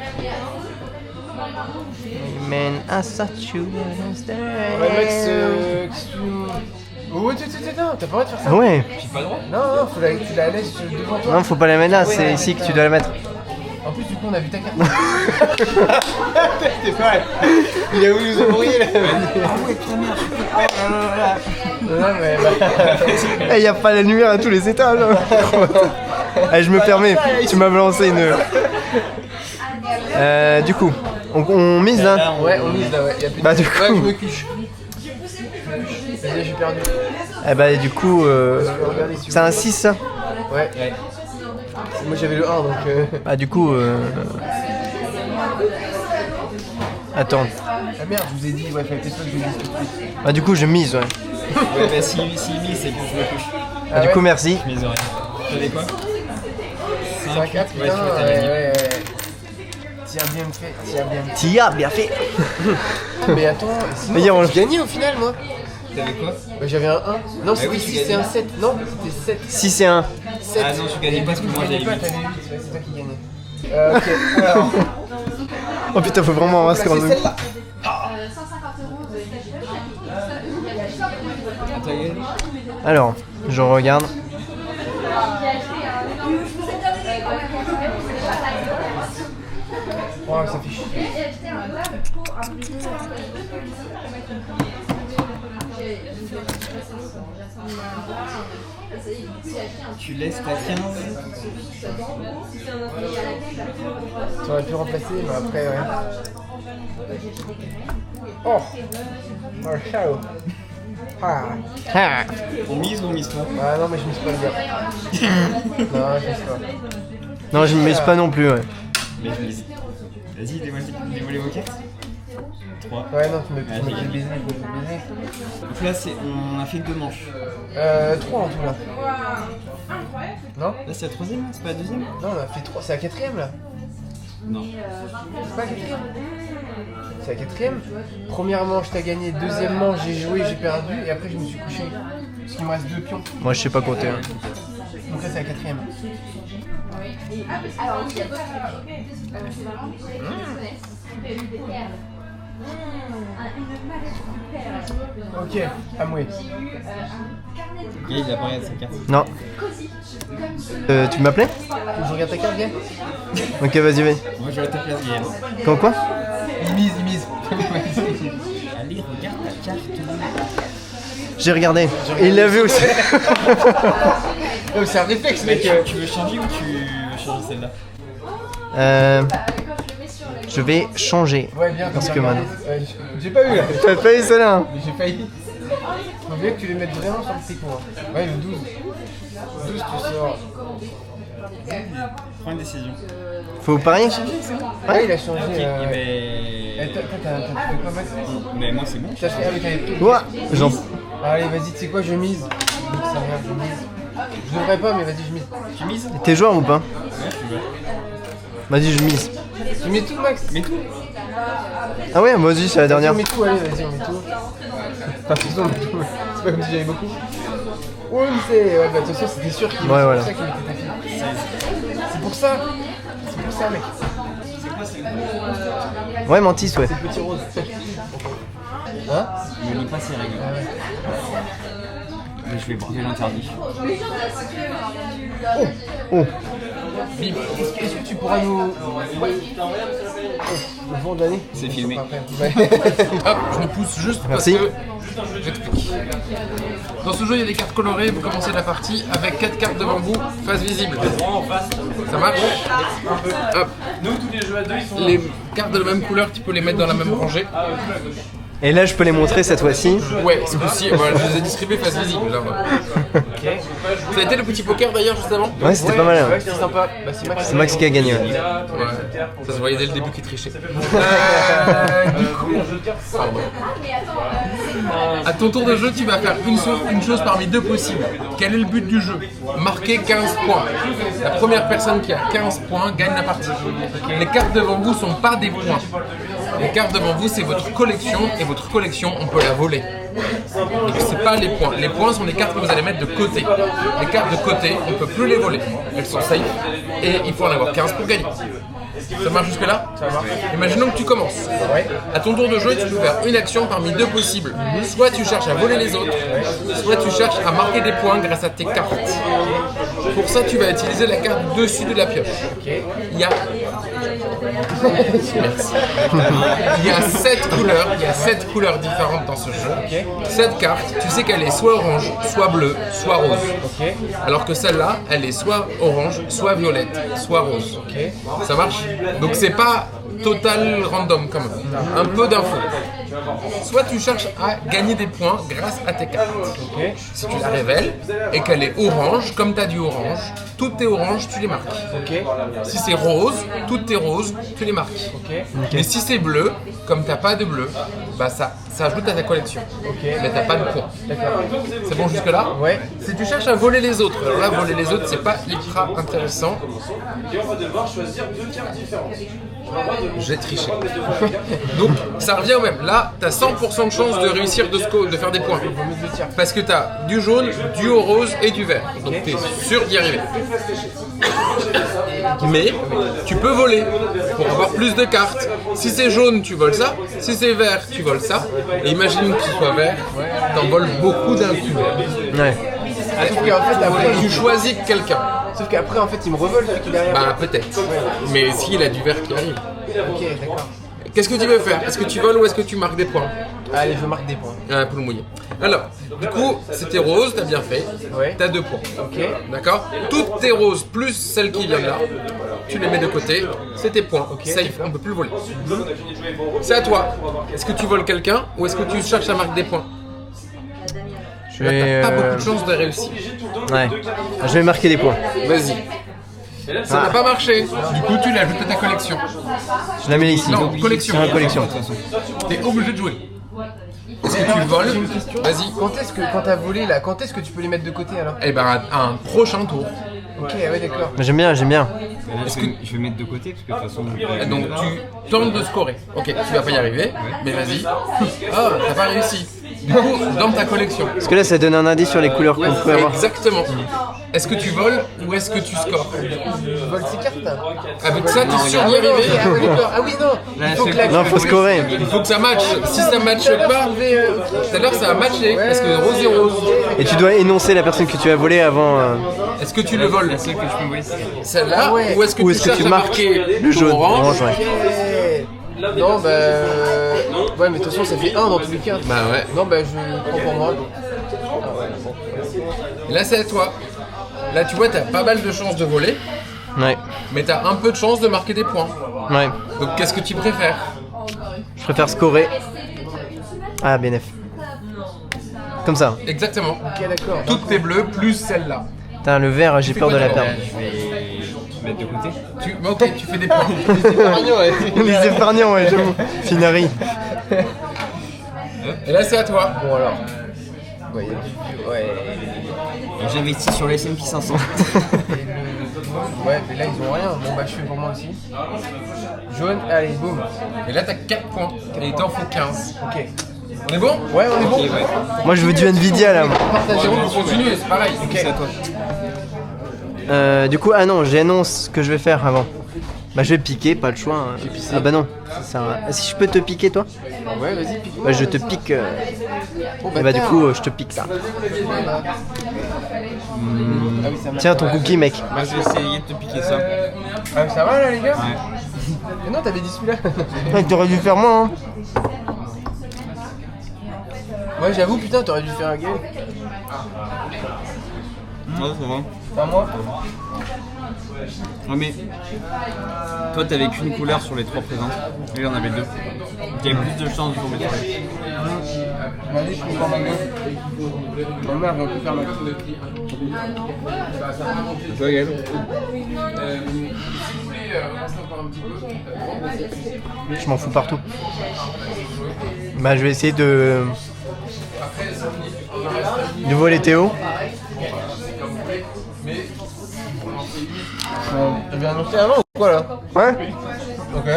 Man, I thought you were Ouais, Max, qu'est-ce que tu... Oh, t'as pas le droit de faire ça. Ah ouais. J'ai pas le droit. Non, faut tu la laisses devant toi. Non, faut pas la mettre là, c'est ici que tu dois la mettre. En plus, du coup, on a vu ta carte. C'était pas vrai. Il a voulu nous embrouiller là. Ah ouais, putain, merde. Oh là là là. Non, mais bah... Eh, y a pas la lumière à tous les étages. Allez, je me permets, tu m'as balancé une. Du coup, on mise là. Ouais, on mise là, ouais. Y a plus de... Bah, du Ouais, coup. je me cuche. Vas-y, j'ai perdu. Eh bah, du coup, Regardez si c'est vous un voulez. 6 ça. Ouais. Ouais. Moi j'avais le 1 donc. Bah, du coup. Attends. Ah merde, je vous ai dit, ouais, fallait peut-être pas que je vous dise tout de suite. Bah, du coup, je mise, ouais. Ouais, bah si mise, c'est que je me couche. Bah, du coup, merci. Je mes oreilles. Tu avais quoi 5, 4, Ouais, tu vois, t'as ouais, gagné. ouais. Tu as bien fait, tu as bien fait. Tia, bien fait. Mais attends, sinon, Mais on- j'ai gagné au final, moi. T'avais quoi Bah, j'avais un 1. Non, c'était oui, tu 6 et gagnais. un 7. Non, c'était 7. 6 et 1. 7. Ah non, tu gagnais pas parce que moi j'avais 8. T'avais 8, ouais, c'est toi qui gagnais. Ok, alors. Oh putain, faut vraiment un score C'est de. celle-là. T'as gagné. Alors, je regarde. Oh, ça fait chier. Tu laisses ta 15. Tu aurais pu remplacer, mais après, ouais. Oh. Oh, ciao. Ah. Ah. On mise ou on mise toi? Ah non, mais je mise pas le gars. Non, je mise pas. Non, je ne mise pas non plus, ouais. Mais je mise. Vas-y, dévoilez vos cartes. 3. Ouais, non, tu me Ah, fais j'ai le baiser, gagné. je me fais le baiser. Donc là, on a fait 2 manches. 3 en tout là. Non? Là, c'est la 3ème, c'est pas la 2ème? Non, on a fait 3. C'est la 4ème là. Non. C'est pas la 4ème. C'est la 4ème. Première manche, t'as gagné. Deuxième manche, j'ai joué, j'ai perdu. Et après, je me suis couché. Parce qu'il me reste 2 pions. Moi, je sais pas compter. Hein. Donc là, c'est la 4ème. Ok, Amway. Il a pas regardé sa carte. Non. Tu m'appelais? Je regarde ta carte, viens. Ok, vas-y, vas-y. Moi je vais à ta place, Guillaume. Comment quoi? Il mise. Allez, regarde ta carte. J'ai regardé. Et il l'a vu aussi. Non, c'est un réflexe, Mais mec. tu veux changer ou tu veux changer celle-là? Je vais changer. Ouais, bien. Parce t'as que regardé. maintenant. Ouais, j'ai pas eu là. T'as failli celle-là, hein? Mais j'ai failli. Faut bien que tu les mettes vraiment sur le petit coin. Ouais, le 12. 12, tu sors. Prends une décision. Faut parier? Ouais, il a changé. Ok, Eh, mais... toi, t'as fait quoi, Max? Mais moi c'est bon. T'as fait avec les prix. Ouah, j'en... Allez, vas-y, tu sais quoi, je mise. Ça merde, je mise. Je devrais pas, mais vas-y, je mise. Tu mises? T'es joueur ou pas? Ouais, tu veux. Vas-y, je mise. Tu mets tout, Max? Mais tout. Ah ouais, vas-y, c'est la dernière. On met tout, allez, vas-y, on met tout. Enfin, de toute façon, on met tout. C'est pas comme si j'avais beaucoup. Ouais, mais c'est. Ouais, bah, de toute façon, c'était sûr qu'il Ouais, voilà. C'est pour ça qu'il mettait ta fille. C'est pour ça. C'est pour ça, mec. Ouais, Mantis, ouais. C'est le petit rose. Hein? Ne lis pas ces règles. Ah ouais. Mais je vais briser l'interdit. Oh, Bim. Est-ce que tu pourras nous. Ouais. Le vent de l'année? C'est filmé. Après. Ouais. Hop, je me pousse juste Merci. parce que j'explique. Dans ce jeu, il y a des cartes colorées. Vous commencez la partie avec 4 cartes devant vous, face visible. Ça marche? Hop. Les cartes de la même couleur, tu peux les mettre dans la même rangée. et là, je peux les montrer cette fois-ci. Ouais, c'est possible. Voilà, je les ai distribués face visible. Là, ouais. Ça a été le petit poker d'ailleurs juste avant? Ouais, c'était pas mal. hein. Ouais, c'était sympa. Bah, c'est Max. C'est Max qui a gagné. Ouais. Ouais. Ça se voyait dès le début qu'il trichait. Du coup, pardon. À ton tour de jeu, tu vas faire une chose parmi deux possibles. Quel est le but du jeu? Marquer 15 points. La première personne qui a 15 points gagne la partie. Les cartes devant vous sont pas des points. Les cartes devant vous, c'est votre collection, et votre collection, on peut la voler. Donc c'est pas les points. Les points sont les cartes que vous allez mettre de côté. Les cartes de côté, on peut plus les voler. Elles sont safe, et il faut en avoir 15 pour gagner. Ça marche jusque là? Ça marche. Imaginons que tu commences. Ouais. À ton tour de jeu, tu peux faire une action parmi deux possibles. Soit tu cherches à voler les autres, soit tu cherches à marquer des points grâce à tes cartes. Pour ça, tu vas utiliser la carte dessus de la pioche. Il y a... Merci. Il y a 7 couleurs, il y a 7 couleurs différentes dans ce jeu. Cette carte, tu sais qu'elle est soit orange, soit bleue, soit rose. Alors que celle-là, elle est soit orange, soit violette, soit rose. Ça marche? Donc c'est pas total random quand même. Un peu d'infos. Soit tu cherches à gagner des points grâce à tes cartes. Si tu la révèles et qu'elle est orange, comme tu as du orange, toutes tes oranges, tu les marques. Si c'est rose, toutes tes roses, tu les marques. Mais si c'est bleu, comme t'as pas de bleu, bah ça ajoute à ta collection. Mais t'as pas de points. C'est bon jusque là? Ouais. Si tu cherches à voler les autres, alors là voler les autres c'est pas ultra intéressant. Et on va devoir choisir deux cartes différentes. J'ai triché. Donc ça revient au même. Là, t'as 100% de chance de réussir de faire des points. Parce que t'as du jaune, du rose et du vert. Donc t'es sûr d'y arriver. Mais tu peux voler pour avoir plus de cartes. Si c'est jaune, tu voles ça. Si c'est vert, tu voles ça. Et imagine que ce soit vert, t'en voles beaucoup d'un coup. Ouais. Sauf qu'en fait, après, Tu choisis quelqu'un. Sauf qu'après, en fait, il me revole celui qui est derrière. Bah peut-être. Mais s'il a du vert qui arrive. Ok, d'accord. Qu'est-ce que tu veux faire? Est-ce que tu voles ou est-ce que tu marques des points? Allez, je marque des points. Ah, pour le mouiller. Alors, du coup, c'était rose, t'as bien fait. Ouais. T'as 2 points. Ok. D'accord? Toutes tes roses plus celles qui viennent là, tu les mets de côté, c'est tes points. Safe, on peut plus le voler. C'est à toi. Est-ce que tu voles quelqu'un ou est-ce que tu cherches à marquer des points? Je Là, vais, t'as pas beaucoup de chance de réussir. Ouais. Je vais marquer des points. Vas-y. Ça n'a pas marché. Du coup, tu l'ajoutes à ta collection. Je la mets ici. Non, collection. Sur la collection. T'es obligé de jouer. Est-ce que tu voles? Vas-y. Quand t'as volé là, quand est-ce que tu peux les mettre de côté alors? Eh ben, à un prochain tour. Ok, ouais, d'accord. Mais j'aime bien, j'aime bien. Là, je vais mettre de côté parce que de toute façon. Donc tu tentes de scorer. Ok, tu vas pas y arriver, mais vas-y. Ah, t'as pas réussi. Du coup, dans ta collection. Parce que là, ça donne un indice sur les couleurs qu'on peut avoir. Exactement. Est-ce que tu voles ou est-ce que tu scores? Vole ses cartes. Avec ça, t'es sûr Ah d'y oui, non, arriver? ah oui, d'accord. Ah oui, non. Il faut que la Non, faut scorer. Il faut que ça matche. Si ça matche pas, tout à l'heure ça a matché. Parce que rose et rose. Et tu dois énoncer la personne que tu as volée avant. Est-ce que tu le voles? La seule que je peux me voler, c'est Celle-là? Ah ouais. Ou est-ce que Ou tu est-ce que cherches tu à marques marquer le jaune, orange, ouais. Non, bah. Ouais, mais de toute façon, ça fait 1 dans tous les cas. Bah ouais. Non, bah, je prends pour moi. Et là c'est à toi. Là tu vois, t'as pas mal de chances de voler, Ouais, mais t'as un peu de chance de marquer des points. ouais. Donc qu'est-ce que tu préfères? Je préfère scorer. Ah, BNF. Comme ça. Exactement. Ok, d'accord. Toutes tes bleues plus celle-là. Putain, le vert, j'ai peur de la perdre. Je vais mettre de côté. Ok, tu fais des points. Les épargnants, ouais, j'avoue. Finari. Et là c'est à toi. Bon, alors. Ouais, ouais. J'investis sur le S&P 500. Ouais, mais là, ils ont rien. Bon, bah, je fais pour moi aussi. Jaune, allez, boum. Et là t'as 4 points. Et il t'en faut 15. Ok. On est bon? Ouais, on est bon. Moi, je veux du Nvidia là. moi. Partagez-vous. On continue, c'est pareil. Ok. Du coup, ah non, j'annonce ce que je vais faire avant. Bah, je vais piquer, pas le choix. Hein. Ah bah non. Si je peux te piquer, toi? Ouais, vas-y, pique. Bah, je te pique. Oh, Et bah, du coup, je te pique ça. Ah oui, ça marche. Tiens, ton cookie, mec. Moi, je vais essayer de te piquer ça. Ah, ça va là, les gars? Ouais. Mais non, t'avais dit celui-là. Ouais, t'aurais dû faire moi, hein. Ouais, j'avoue, putain, t'aurais dû faire un game. Ouais, ça va. Pas moi. Ouais, mais toi, t'avais qu'une couleur sur les 3 présentes. Lui, il en avait 2. T'avais plus de chances de tomber sur lui. Vas-y, je prends ma gueule. Ma mère va plus faire ma gueule. Toi, Gaël. Je m'en fous partout. Bah, je vais essayer de voler Théo. T'avais annoncé avant ou quoi là? Ouais. Ok.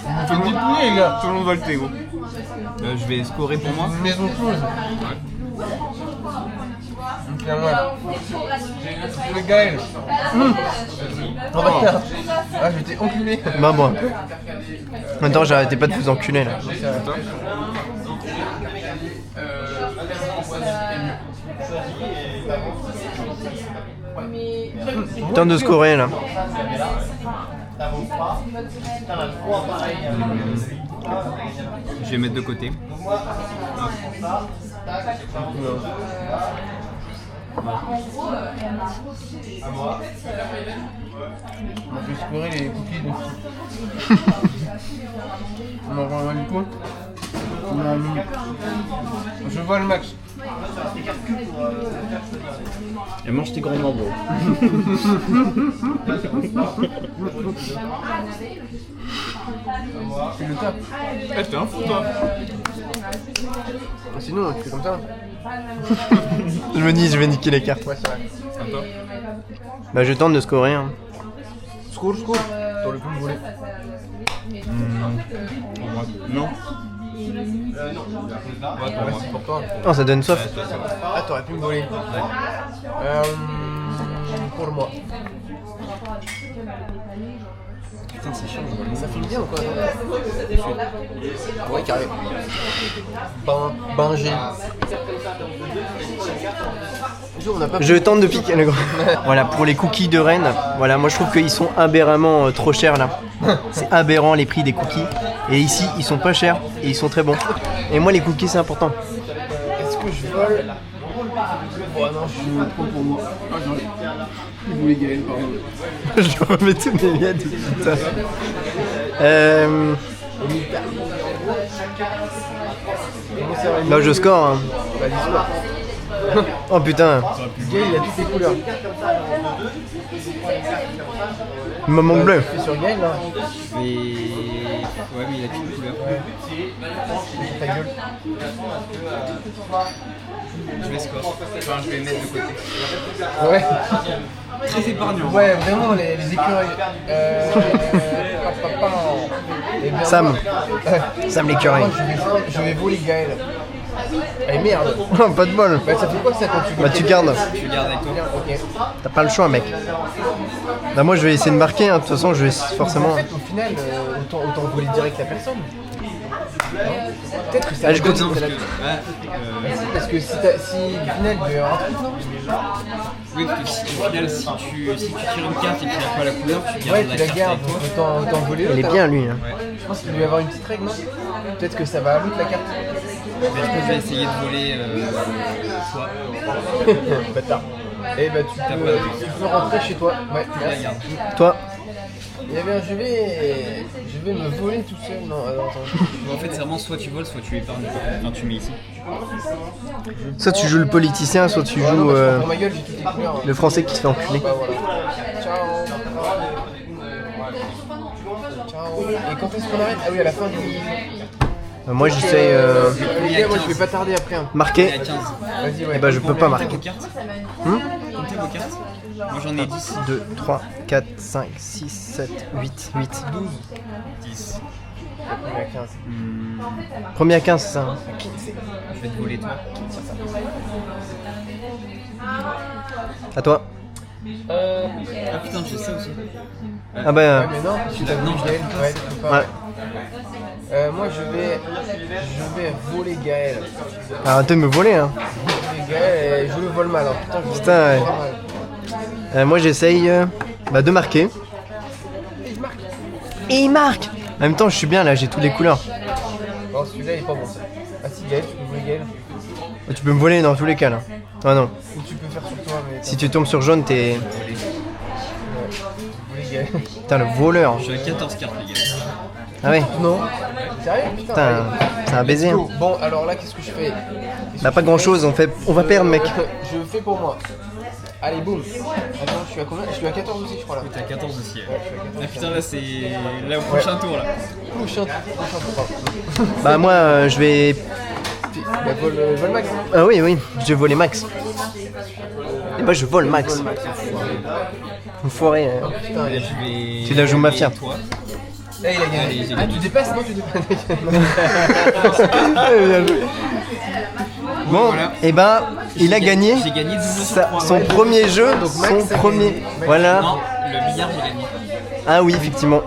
Vous faites des poulies, les gars. Tout le monde va le Théo. Je vais scorer pour moi. Une maison close. Ok, moi. Le Gaël. On va faire. Ah, je t'ai enculé. Bah, bon. Maintenant, j'arrêtais pas de vous enculer là. Temps de scorer là. Je vais mettre de côté. On fait scorer les cookies de... On en voit du coup. Je vois le max. Et mange tes grands morceaux. C'est le top. Eh, t'es un fou, toi. Sinon, tu fais comme ça. Je me dis, je vais niquer les cartes. Ouais, c'est vrai. Bah, je tente de scorer. Hein. Score, score. T'aurais pu me voler. Non. Ouais, c'est pour toi. Oh, ça donne soif. Ah, t'aurais pu me voler. Pour moi. Putain, c'est chiant, je vois Ça filme bien ou quoi? Ouais, carré. Bingé. On n'a pas Je tente de piquer le grand. Voilà, pour les cookies de Rennes, voilà, moi je trouve qu'ils sont aberramment trop chers là. C'est aberrant les prix des cookies. Et ici, ils sont pas chers et ils sont très bons. Et moi, les cookies, c'est important. Est-ce que je vole? Oh non, je suis trop pour moi. Ah, il voulait Gaël, pardon. Je remets tous mes liens du putain. Là, je score. Hein. Bah, l'histoire. Oh putain, Gaël, il a toutes les couleurs. il me manque bleu. Tu fais sur Gaël, là? Mais... Ouais, mais il a qu'une couleur. Ta gueule. Je vais score. Enfin, je vais mettre de côté. Ouais. Très épargnant. Ouais, vraiment, les écureuils. Eh bien, Sam. moi- Sam l'écureuil. Moi, je vais voler Gaël. Eh merde. Pas de bol. Bah ça fait quoi ça quand tu Bah tu gardes. Tu gardes avec toi. Ok. T'as pas le choix, mec. Bah moi je vais essayer de marquer, hein. De toute façon je vais forcément... En fait, au final, autant voler direct la personne. Non. Peut-être que ça Allez, je va continue. donner- Parce que si au final, il y a un truc, non Oui, parce que au final, si tu tires une carte et qu'il n'y a pas la couleur, tu Ouais, gardes tu la la carte gardes, avec toi. autant voler l'autre. Il est bien lui. Hein. Je pense qu'il doit y avoir une petite règle, non Peut-être que ça va à l'autre la carte. Mais je vais essayer de voler toi. Bâtard. Et bah tu peux rentrer chez toi. Ouais, merci. Toi, Eh bien, je vais me voler tout seul. Non, alors attends. Mais en fait, c'est vraiment soit tu voles, soit tu épargnes. Enfin, tu mets ici. soit tu joues le politicien, soit tu Ouais, non, joues parce que pour ma gueule, j'ai toutes les couleurs. le français qui se fait enculer. Bah voilà. Ciao. Ciao. Et quand est-ce qu'on arrête? Ah oui, à la fin du. Moi j'essaye Les gars, moi je vais pas tarder après. Hein. Il y marquer. a 15. Vas-y, ouais. Et bah je peux pas Comptez marquer. vos cartes. Hmm Comptez vos cartes. Moi j'en ai 10. 2, 3, 4, 5, 6, 7, 8, 8. 10. On est à 15. Premier à 15, c'est ça. Hein. Je vais te voler toi. À toi. Ah putain, j'ai ça aussi. Ah bah. Ouais, mais non, tu t'as Non, vu je Gaël. Ouais, tu peux pas. Ouais. Moi je vais voler Gaël. Arrêtez de me voler, hein. Voler Gaël et je le vole mal. Hein. Putain, je le Putain, ouais. vole mal. Moi j'essaye de marquer. Et il marque. En même temps, je suis bien là, j'ai toutes les couleurs. Bon, celui-là il est pas bon. Ah si, Gaël, tu peux voler Gaël. Tu peux me voler dans tous les cas là. Ah non. Ou tu peux faire sur toi, mais. Si tu tombes sur jaune, t'es. Voler Gaël. Putain, le voleur. Je suis à 14 cartes, les gars. Ah ouais. Non. Sérieux? Putain. Putain, c'est un baiser. Let's Hein. go. Bon, alors là, qu'est-ce que je fais? Bah pas grand chose, on va perdre, mec. Je fais pour moi. Allez, boum. Attends, je suis à combien? Je suis à 14 aussi, je crois là. T'es à 14 aussi. Ouais, je suis à 14. Ah putain, là c'est. Là au prochain tour là. Prochain tour. Bah moi je vais. Bah, vol max. Ah oui, oui, je vais voler max. Et bah je vole max. Enfoiré. Putain, il a Je vais. Tu la joues mafia. Toi. il a gagné. Allez, j'ai Ah, gagné. tu dépasses? Non, tu dépasses. Bon, Voilà. et bah il a gagné J'ai gagné 12 sur sa- 3. son premier jeu, Donc, Max son a premier. gagné. Max- Voilà. Non, le billard j'ai gagné. Ah oui, effectivement.